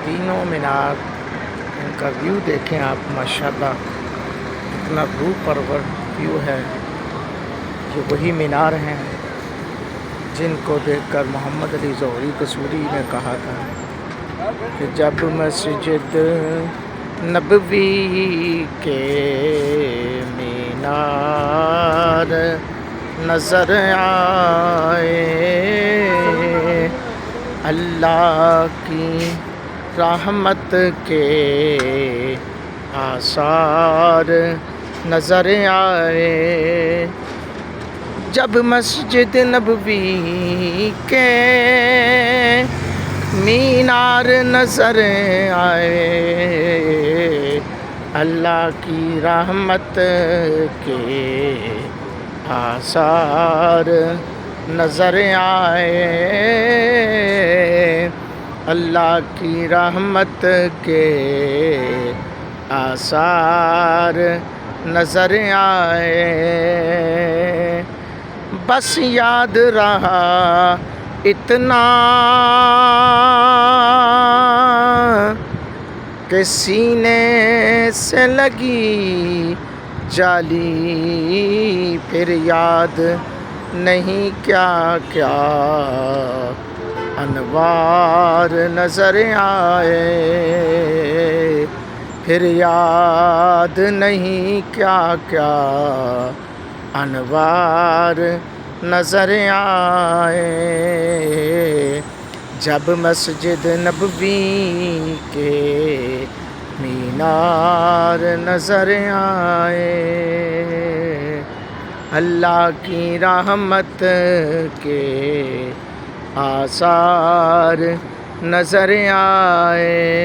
تینوں مینار ان کا ویو دیکھیں آپ، ماشاءاللہ اتنا روح پرور ویو ہے۔ یہ وہی مینار ہیں جن کو دیکھ کر محمد علی ظہوری قصوری نے کہا تھا کہ جب مسجد نبوی کے مینار نظر آئے، اللہ کی رحمت کے آثار نظر آئے۔ جب مسجد نبوی کے مینار نظر آئے، اللہ کی رحمت کے آثار نظر آئے، اللہ کی رحمت کے آثار نظر آئے۔ بس یاد رہا اتنا کہ سینے سے لگی جالی، پھر یاد نہیں کیا کیا انوار نظر آئے، پھر یاد نہیں کیا کیا انوار نظر آئے۔ جب مسجد نبوی کے مینار نظر آئے، اللہ کی رحمت کے آثار نظر آئے۔